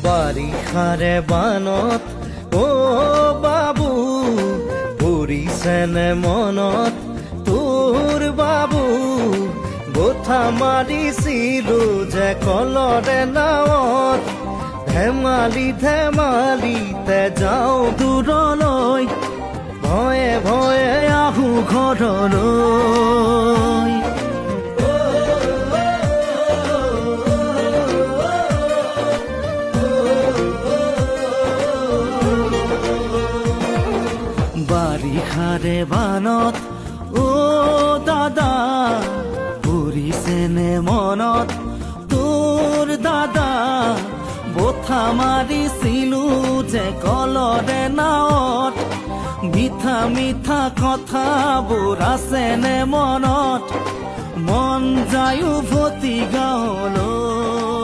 বাৰিষাৰে বানত অ বাবু পৰিছেনে মনত তোৰ বাবু গোঠা মাৰিছিলো যে কলৰে নাৱত ধেমালি ধেমালিতে যাওঁ দূৰলৈ ভয়ে ভয়ে আহো ঘৰলৈ বাৰিষাৰে বানত অ দাদা পৰিছেনে মনত তোৰ দাদা বঠা মাৰিছিলো যে কলৰে নাৱত মিঠা মিঠা কথাবোৰ আছেনে মনত মন যায় উভতি গাঁৱলৈ